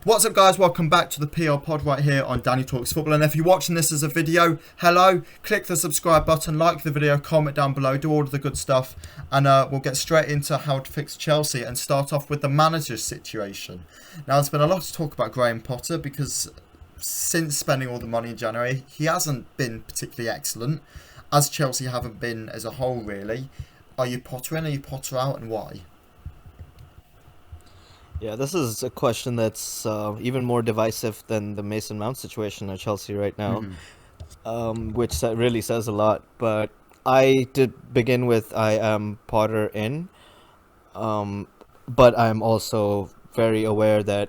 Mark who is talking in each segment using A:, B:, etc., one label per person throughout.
A: What's up, guys? Welcome back to the PR pod right here on Danny Talks Football. And if you're watching this as a video, hello, click the subscribe button, like the video, comment down below, do all of the good stuff, and we'll get straight into how to fix Chelsea and start off with the manager's situation. Now, there's been a lot to talk about Graham Potter because since spending all the money in January, he hasn't been particularly excellent, as Chelsea haven't been as a whole, really. Are you Potter in, are you Potter out, and why?
B: Yeah, this is a question that's even more divisive than the Mason Mount situation at Chelsea right now,
A: Mm-hmm.
B: which really says a lot. But I did begin with I am Potter in, um, but I'm also very aware that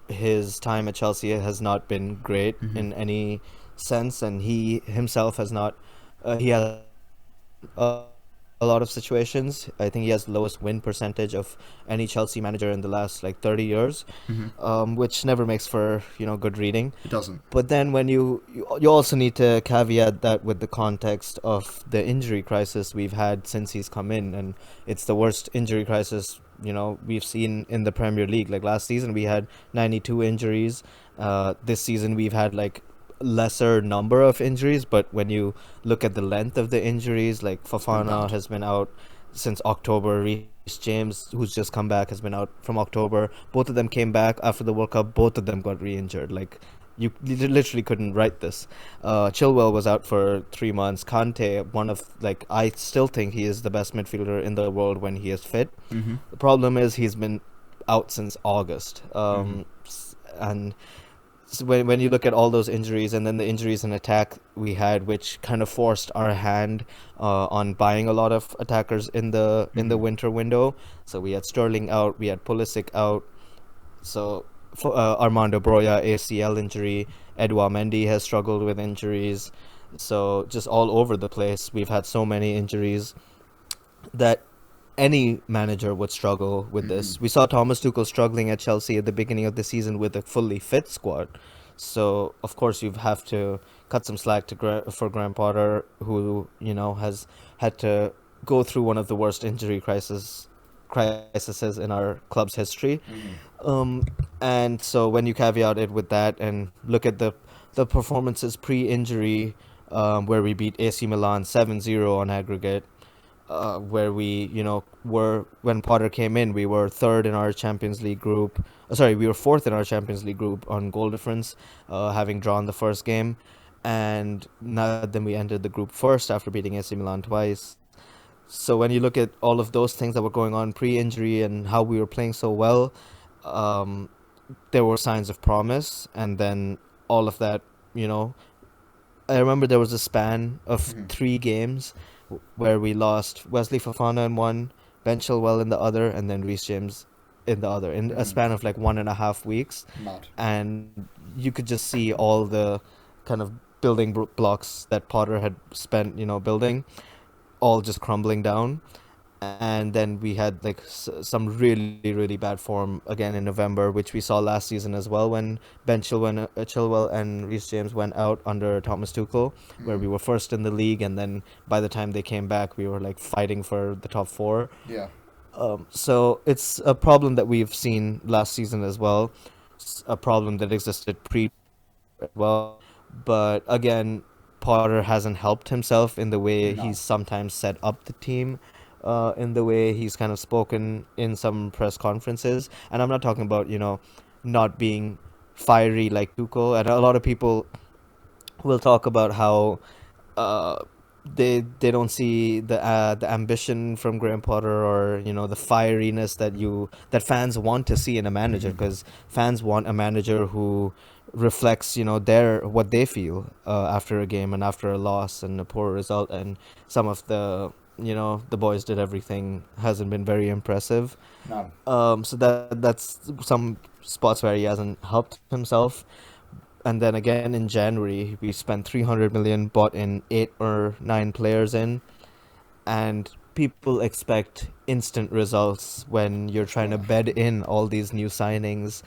B: his time at Chelsea has not been great
A: Mm-hmm.
B: in any sense, and he himself has not. He has uh, a lot of situations. I think he has the lowest win percentage of any Chelsea manager in the last like 30 years,
A: Mm-hmm.
B: which never makes for good reading.
A: It doesn't.
B: But then when you also need to caveat that with the context of the injury crisis we've had since he's come in, and it's the worst injury crisis we've seen in the Premier League. Like last season we had 92 injuries. This season we've had like lesser number of injuries, but when you look at the length of the injuries, like
A: It's been
B: Fofana
A: bad.
B: has been out since October. Reece James, who's just come back, has been out from October. Both of them came back after the World Cup. Both of them got re-injured. Like you literally couldn't write this. Chilwell was out for 3 months. Conte, one of like I still think he is the best midfielder in the world when he is fit.
A: Mm-hmm.
B: The problem is he's been out since August.
A: Mm-hmm.
B: And so when you look at all those injuries and then the injuries in attack we had, which kind of forced our hand on buying a lot of attackers in the
A: Mm-hmm.
B: winter window. So we had Sterling out, we had Pulisic out. So for, Armando Broja ACL injury, Edouard Mendy has struggled with injuries. So just all over the place, we've had so many injuries that any manager would struggle with
A: Mm-hmm.
B: this. We saw Thomas Tuchel struggling at Chelsea at the beginning of the season with a fully fit squad. So of course you have to cut some slack for Graham Potter, who has had to go through one of the worst injury crises in our club's history.
A: Mm-hmm.
B: Um, and so when you caveat it with that and look at the performances pre-injury, where we beat AC Milan 7-0 on aggregate, where were when Potter came in, we were third in our Champions League group. Sorry, we were fourth in our Champions League group on goal difference, having drawn the first game, and now then we entered the group first after beating AC Milan twice. So when you look at all of those things that were going on pre-injury and how we were playing so well, um, there were signs of promise, and then all of that, you know, I remember there was a span of
A: Mm-hmm.
B: 3 games where we lost Wesley Fofana in one, Ben Chilwell in the other, and then Reece James in the other, in a
A: Mm-hmm.
B: span of like 1.5 weeks.
A: Mad.
B: And you could just see all the kind of building blocks that Potter had spent, building, all just crumbling down. And then we had like some really really bad form again in November, which we saw last season as well when Chilwell and Reece James went out under Thomas Tuchel, where
A: Mm-hmm.
B: we were first in the league, and then by the time they came back, we were like fighting for the top four.
A: Yeah.
B: So it's a problem that we've seen last season as well. It's a problem that existed pre as well, but again, Potter hasn't helped himself in the way
A: No.
B: he's sometimes set up the team, in the way he's kind of spoken in some press conferences. And I'm not talking about, not being fiery like Tuchel. And a lot of people will talk about how uh, they don't see the ambition from Graham Potter, or the fieriness that fans want to see in a manager,
A: Mm-hmm.
B: because fans want a manager who reflects their what they feel after a game and after a loss and a poor result. And some of the boys did everything hasn't been very impressive.
A: No.
B: So that's some spots where he hasn't helped himself. And then again in January, we spent 300 million, bought in 8 or 9 players in, and people expect instant results when you're trying to
A: Yeah.
B: bed in all these new signings,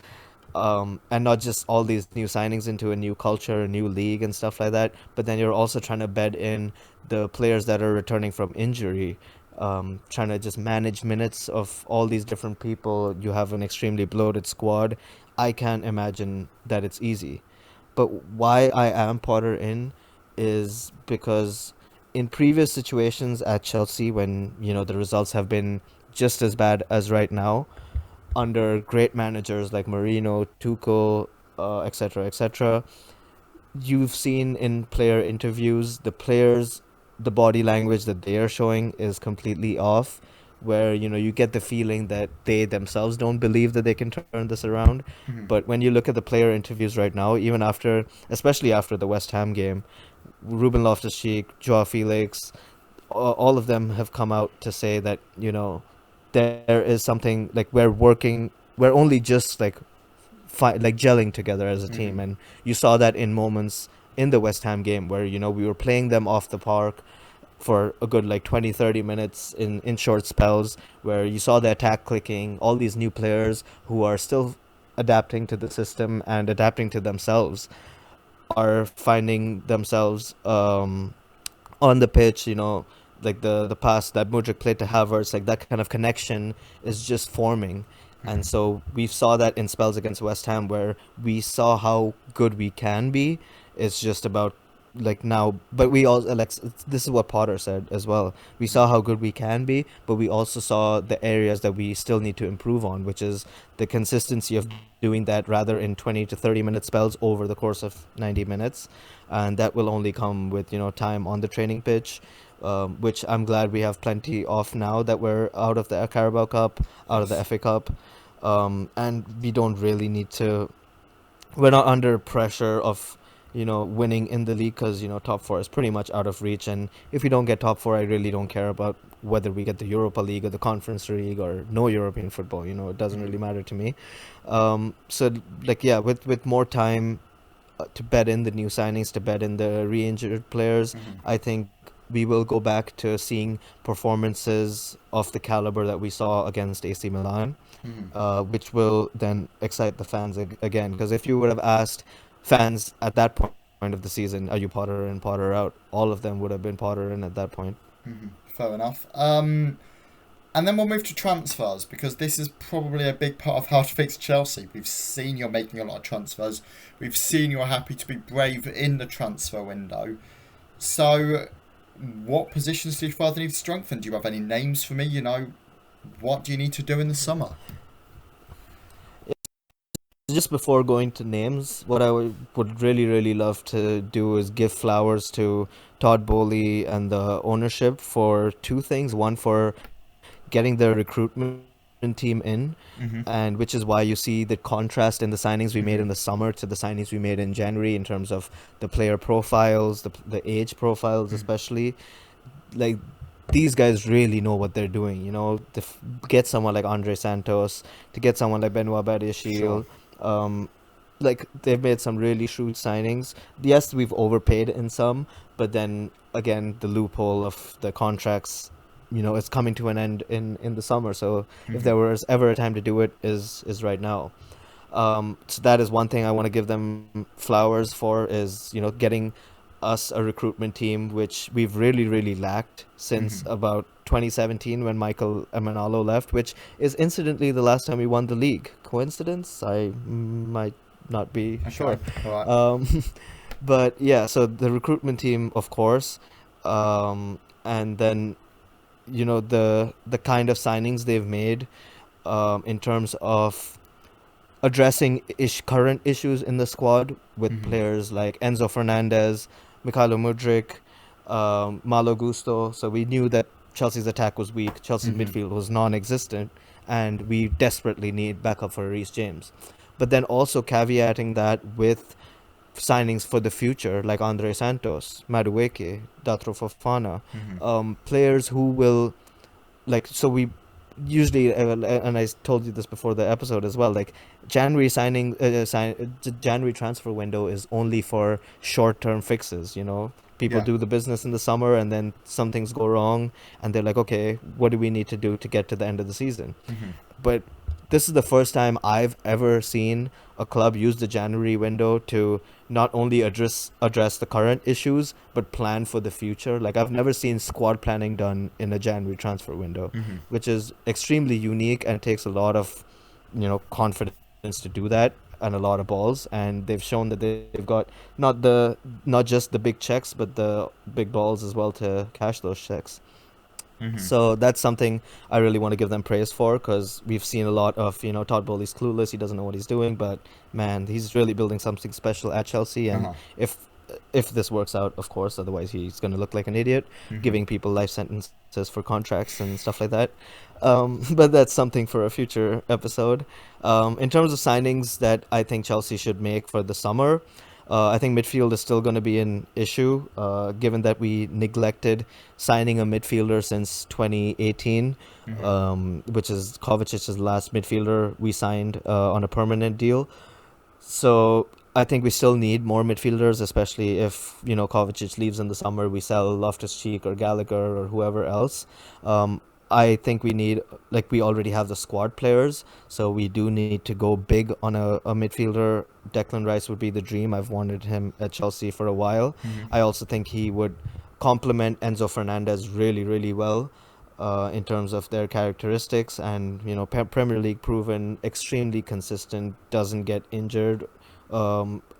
B: and not just all these new signings into a new culture, a new league, and stuff like that. But then you're also trying to bed in the players that are returning from injury, trying to just manage minutes of all these different people. You have an extremely bloated squad. I can't imagine that it's easy. But why I am Potter in is because in previous situations at Chelsea, when the results have been just as bad as right now, under great managers like Mourinho, Tuchel, etc., etc., you've seen in player interviews the body language that they are showing is completely off, where you get the feeling that they themselves don't believe that they can turn this around.
A: Mhm.
B: But when you look at the player interviews right now, even after, especially after the West Ham game, Ruben Loftus-Cheek, Joao Felix, all of them have come out to say that there is something like we're only just like gelling together as a team.
A: Mhm.
B: And you saw that in moments in the West Ham game where we were playing them off the park for a good like 20-30 minutes in short spells, where you saw the attack clicking, all these new players who are still adapting to the system and adapting to themselves are finding themselves on the pitch, like the pass that Mudryk played to Havertz, like that kind of connection is just forming. And
A: Mhm.
B: so we saw that in spells against West Ham where we saw how good we can be. It's just about like now, but we also like this is what Potter said as well. We saw how good we can be, but we also saw the areas that we still need to improve on, which is the consistency of doing that rather in 20 to 30 minute spells over the course of 90 minutes. And that will only come with time on the training pitch, which I'm glad we have plenty of now that we're out of the Carabao Cup, out of the
A: Yes.
B: FA Cup, and we don't really need to. We're not under pressure of winning in the league, because top four is pretty much out of reach. And if we don't get top four, I really don't care about whether we get the Europa League or the Conference League or no European football. It doesn't
A: Mhm.
B: really matter to me. So like yeah, with more time to bet in the new signings, to bet in the re-injured players,
A: Mhm.
B: I think we will go back to seeing performances of the caliber that we saw against AC Milan,
A: Mhm.
B: which will then excite the fans again. Because if you would have asked fans at that point of the season, are you Potter in, Potter out? All of them would have been Potter in at that point.
A: Mhm. Fair enough. And then we'll move to transfers because this is probably a big part of how to fix Chelsea. We've seen you're making a lot of transfers. We've seen you're happy to be brave in the transfer window. So, what positions do you further need to strengthen? Do you have any names for me? What do you need to do in the summer?
B: Just before going to names, what I would really, really love to do is give flowers to Todd Bowley and the ownership for two things. One, for getting the recruitment team in,
A: Mm-hmm.
B: and which is why you see the contrast in the signings we made
A: Mm-hmm.
B: in the summer to the signings we made in January in terms of the player profiles, the age profiles,
A: Mm-hmm.
B: especially. Like, these guys really know what they're doing. To get someone like Andre Santos, to get someone like Benoit
A: Sure.
B: Badiashile, um, like they've made some really shrewd signings. Yes, we've overpaid in some, but then again, the loophole of the contracts, it's coming to an end in the summer. So if
A: Mm-hmm.
B: there was ever a time to do it, is right now. So that is one thing I want to give them flowers for, is getting us a recruitment team, which we've really, really lacked
A: Mm-hmm.
B: since about 2017 when Michael Emenalo left, which is incidentally the last time we won the league. Coincidence? I might not be
A: Okay.
B: sure.
A: All right.
B: Um, but yeah, so the recruitment team, of course, and then the kind of signings they've made, in terms of addressing current issues in the squad with
A: Mm-hmm.
B: players like Enzo Fernandez, Mikhailo Mudryk, Malo Gusto. So we knew that Chelsea's attack was weak, Chelsea's
A: Mm-hmm.
B: midfield was non-existent, and we desperately need backup for Reece James. But then also caveating that with signings for the future like Andre Santos, Madueke, Datro Fofana,
A: Mm-hmm.
B: players who will, like, so we usually, and I told you this before the episode as well, like January transfer window is only for short-term fixes. People
A: Yeah.
B: do the business in the summer, and then some things go wrong, and they're like, okay, what do we need to do to get to the end of the season?
A: Mm-hmm.
B: But this is the first time I've ever seen a club use the January window to not only address the current issues but plan for the future. Like, I've never seen squad planning done in a January transfer window,
A: Mm-hmm.
B: which is extremely unique and takes a lot of confidence to do that. and a lot of balls, and they've shown that they've got not just the big checks, but the big balls as well to cash those checks.
A: Hmm.
B: So that's something I really want to give them praise for, because we've seen a lot of, Todd Bowley's clueless. He doesn't know what he's doing, but man, he's really building something special at Chelsea. And
A: Uh-huh.
B: if if this works out, of course, otherwise he's going to look like an idiot,
A: Hmm.
B: giving people life sentences for contracts and stuff like that. But that's something for a future episode. In terms of signings that I think Chelsea should make for the summer, I think midfield is still going to be an issue, given that we neglected signing a midfielder since 2018,
A: Hmm.
B: which is Kovacic's last midfielder we signed on a permanent deal. So I think we still need more midfielders, especially if, Kovacic leaves in the summer, we sell Loftus-Cheek or Gallagher or whoever else. I think we need, like, we already have the squad players, so we do need to go big on a midfielder. Declan Rice would be the dream. I've wanted him at Chelsea for a while.
A: Hmm.
B: I also think he would complement Enzo Fernandez really, really well. In terms of their characteristics, and Premier League proven, extremely consistent, doesn't get injured.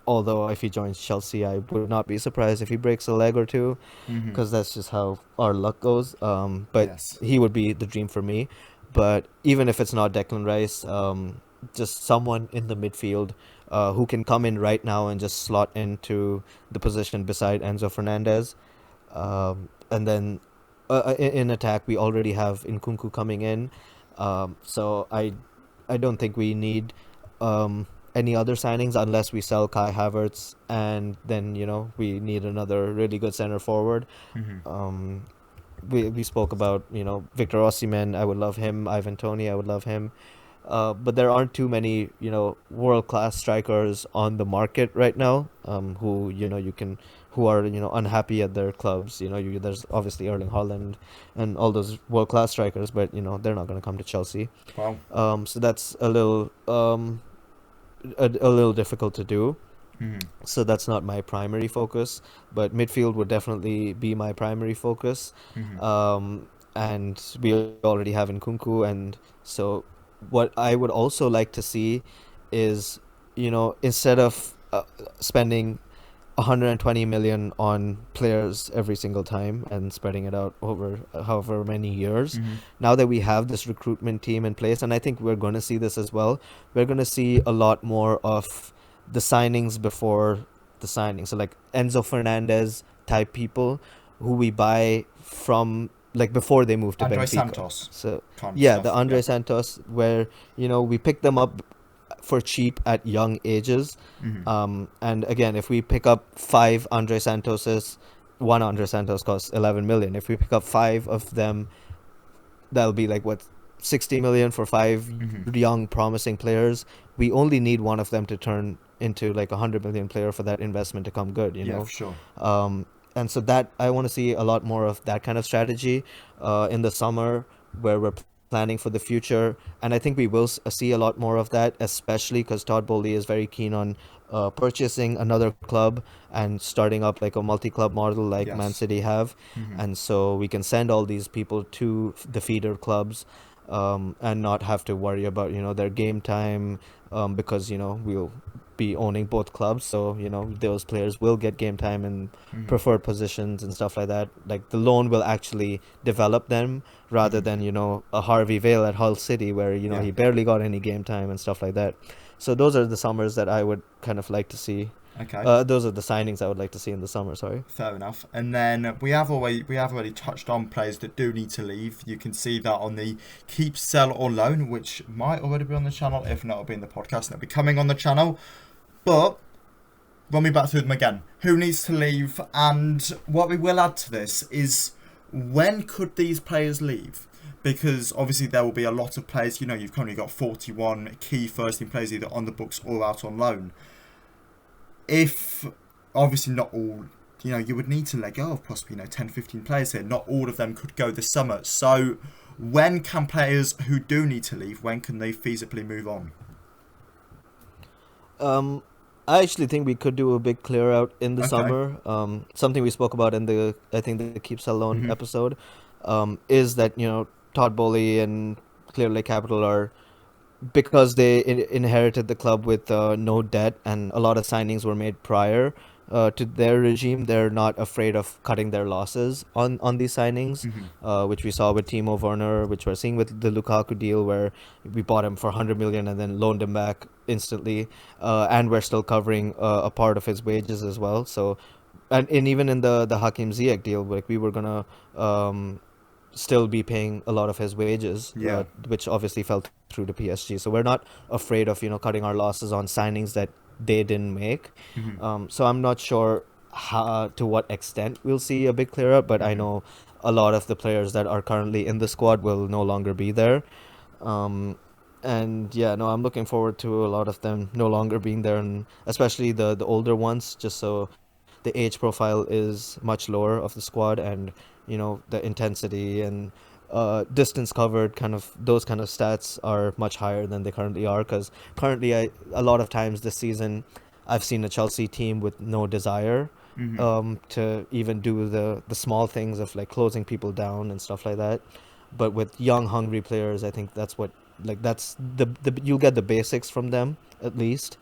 B: Although if he joins Chelsea, I would not be surprised if he breaks a leg or two,
A: Hmm.
B: because that's just how our luck goes. But
A: Yes.
B: he would be the dream for me. But even if it's not Declan Rice, just someone in the midfield who can come in right now and just slot into the position beside Enzo Fernandez. And then in attack, we already have Nkunku coming in. So I don't think we need any other signings unless we sell Kai Havertz, and then we need another really good center forward.
A: Hmm.
B: Um, we spoke about Victor Osimhen. I would love him. Ivan Toney. I would love him. But there aren't too many world class strikers on the market right now. Who who are unhappy at their clubs. There's obviously Erling Haaland and all those world class strikers, but they're not going to come to Chelsea.
A: Well.
B: So that's a little difficult to do.
A: Hmm.
B: So that's not my primary focus, but midfield would definitely be my primary focus.
A: Hmm.
B: And we already have Nkunku, and so what I would also like to see is, instead of spending 120 million on players every single time and spreading it out over however many years,
A: Hmm.
B: now that we have this recruitment team in place, and I think we're going to see this as well, we're going to see a lot more of the signings before the signing. So like Enzo Fernandez type people who we buy from, like, before they move to
A: Andre
B: Benfica.
A: Santos
B: So
A: kind of
B: yeah,
A: stuff.
B: the Andre Santos, where we pick them up for cheap at young ages.
A: Hmm.
B: And again, if we pick up 5 Andre Santoses, one Andre Santos costs 11 million. If we pick up 5 of them, that'll be like what, 60 million for 5
A: Hmm.
B: young promising players. We only need one of them to turn into like 100 million player for that investment to come good,
A: Yeah, for sure.
B: and so that I want to see a lot more of that kind of strategy in the summer, where we're planning for the future. And I think we will see a lot more of that, especially because Todd Bowley is very keen on purchasing another club and starting up like a multi-club model like Man
A: Yes.
B: City have.
A: Hmm.
B: And so we can send all these people to the feeder clubs, and not have to worry about their game time, because we'll be owning both clubs, so those players will get game time in
A: Hmm.
B: preferred positions and stuff like that. Like the loan will actually develop them, rather
A: Hmm.
B: than a Harvey Vale at Hull City, where
A: Yeah.
B: he barely got any game time and stuff like that. So those are the summers that I would kind of like to see.
A: Okay.
B: Those are the signings I would like to see in the summer. Sorry.
A: Fair enough. And then we have already touched on players that do need to leave. You can see that on the keep, sell or loan, which might already be on the channel. If not, it'll be in the podcast and it'll be coming on the channel. But run me back through them again. Who needs to leave? And what we will add to this is, when could these players leave? Because obviously there will be a lot of players. You've currently got 41 key first team players either on the books or out on loan. If obviously not all, you would need to let go of possibly 10, 15 players here. Not all of them could go this summer. So when can players who do need to leave, when can they feasibly move on?
B: I actually think we could do a big clear out in the
A: Okay.
B: summer. Something we spoke about in I think the Keep Sell Loan
A: Mhm.
B: episode, is that Todd Bowley and Clear Lake Capital are because they inherited the club with no debt, and a lot of signings were made prior to their regime. They're not afraid of cutting their losses on these signings,
A: Hmm.
B: which we saw with Timo Werner, which we're seeing with the Lukaku deal, where we bought him for 100 million and then loaned him back instantly, and we're still covering a part of his wages as well. So, and even in the Hakim Ziyech deal, like we were gonna still be paying a lot of his wages,
A: Yeah.
B: which obviously fell through to PSG. So we're not afraid of cutting our losses on signings that they didn't make.
A: Hmm.
B: So I'm not sure how, to what extent we'll see a big clear up, but I
A: Hmm.
B: know a lot of the players that are currently in the squad will no longer be there. Um, and yeah, no, I'm looking forward to a lot of them no longer being there, and especially the older ones, just so the age profile is much lower of the squad, and the intensity and distance covered, kind of those kind of stats are much higher than they currently are. Because currently, a lot of times this season, I've seen a Chelsea team with no desire
A: Hmm.
B: to even do the small things of like closing people down and stuff like that. But with young, hungry players, I think that's what, like, that's the you'll get the basics from them at least.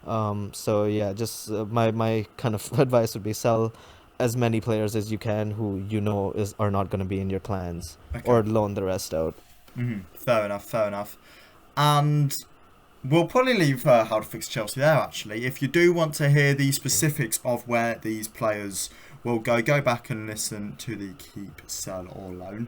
A: Hmm.
B: So yeah, just my kind of advice would be sell as many players as you can who are not going to be in your plans,
A: Okay.
B: or loan the rest out.
A: Hmm. Fair enough. Fair enough. And we'll probably leave how to fix Chelsea there, actually. If you do want to hear the specifics of where these players will go back and listen to the keep, sell or loan